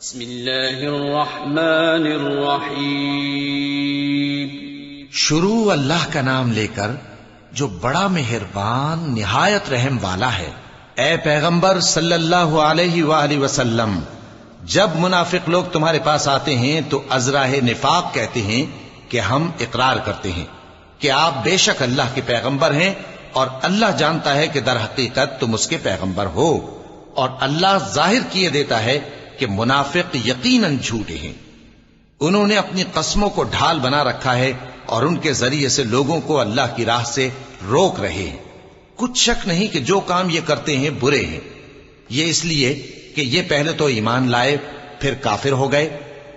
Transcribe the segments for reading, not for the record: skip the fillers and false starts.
بسم اللہ الرحمن الرحیم۔ شروع اللہ کا نام لے کر جو بڑا مہربان نہایت رحم والا ہے۔ اے پیغمبر صلی اللہ علیہ وآلہ وسلم، جب منافق لوگ تمہارے پاس آتے ہیں تو ازراہ نفاق کہتے ہیں کہ ہم اقرار کرتے ہیں کہ آپ بے شک اللہ کے پیغمبر ہیں، اور اللہ جانتا ہے کہ در حقیقت تم اس کے پیغمبر ہو، اور اللہ ظاہر کیے دیتا ہے کہ منافق یقیناً جھوٹے ہیں۔ انہوں نے اپنی قسموں کو ڈھال بنا رکھا ہے اور ان کے ذریعے سے لوگوں کو اللہ کی راہ سے روک رہے ہیں۔ کچھ شک نہیں کہ جو کام یہ کرتے ہیں برے ہیں، یہ اس لیے کہ یہ پہلے تو ایمان لائے پھر کافر ہو گئے،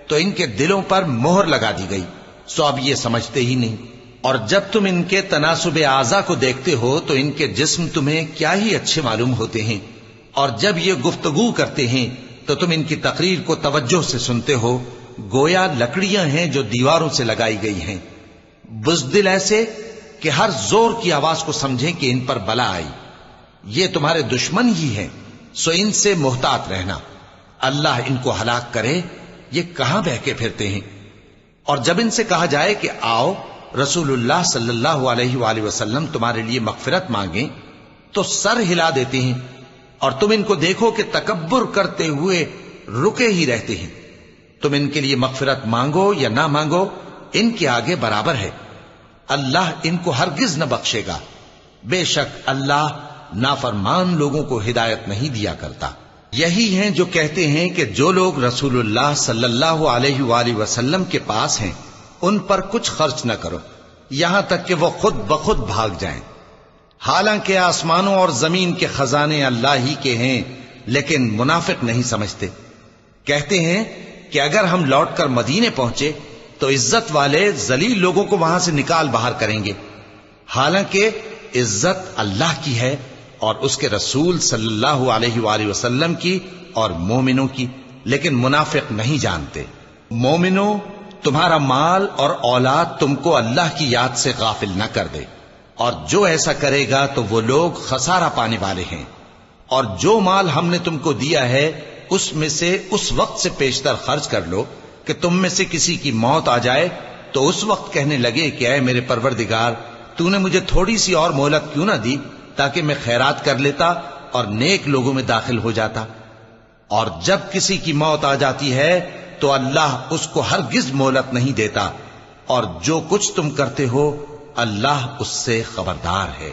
تو ان کے دلوں پر مہر لگا دی گئی، سو اب یہ سمجھتے ہی نہیں۔ اور جب تم ان کے تناسب اعضاء کو دیکھتے ہو تو ان کے جسم تمہیں کیا ہی اچھے معلوم ہوتے ہیں، اور جب یہ گفتگو کرتے ہیں تو تم ان کی تقریر کو توجہ سے سنتے ہو، گویا لکڑیاں ہیں جو دیواروں سے لگائی گئی ہیں، بزدل ایسے کہ ہر زور کی آواز کو سمجھیں کہ ان پر بلا آئی۔ یہ تمہارے دشمن ہی ہیں، سو ان سے محتاط رہنا، اللہ ان کو ہلاک کرے، یہ کہاں بہکے پھرتے ہیں۔ اور جب ان سے کہا جائے کہ آؤ رسول اللہ صلی اللہ علیہ وآلہ وسلم تمہارے لیے مغفرت مانگیں، تو سر ہلا دیتے ہیں، اور تم ان کو دیکھو کہ تکبر کرتے ہوئے رکے ہی رہتے ہیں۔ تم ان کے لیے مغفرت مانگو یا نہ مانگو، ان کے آگے برابر ہے، اللہ ان کو ہرگز نہ بخشے گا، بے شک اللہ نافرمان لوگوں کو ہدایت نہیں دیا کرتا۔ یہی ہیں جو کہتے ہیں کہ جو لوگ رسول اللہ صلی اللہ علیہ وآلہ وسلم کے پاس ہیں ان پر کچھ خرچ نہ کرو یہاں تک کہ وہ خود بخود بھاگ جائیں، حالانکہ آسمانوں اور زمین کے خزانے اللہ ہی کے ہیں، لیکن منافق نہیں سمجھتے۔ کہتے ہیں کہ اگر ہم لوٹ کر مدینے پہنچے تو عزت والے ذلیل لوگوں کو وہاں سے نکال باہر کریں گے، حالانکہ عزت اللہ کی ہے اور اس کے رسول صلی اللہ علیہ وآلہ وسلم کی اور مومنوں کی، لیکن منافق نہیں جانتے۔ مومنوں، تمہارا مال اور اولاد تم کو اللہ کی یاد سے غافل نہ کر دے، اور جو ایسا کرے گا تو وہ لوگ خسارہ پانے والے ہیں۔ اور جو مال ہم نے تم کو دیا ہے اس میں سے اس وقت سے پیشتر خرچ کر لو کہ تم میں سے کسی کی موت آ جائے تو اس وقت کہنے لگے کہ اے میرے پروردگار، تو نے مجھے تھوڑی سی اور مہلت کیوں نہ دی تاکہ میں خیرات کر لیتا اور نیک لوگوں میں داخل ہو جاتا۔ اور جب کسی کی موت آ جاتی ہے تو اللہ اس کو ہرگز مہلت نہیں دیتا، اور جو کچھ تم کرتے ہو اللہ اس سے خبردار ہے۔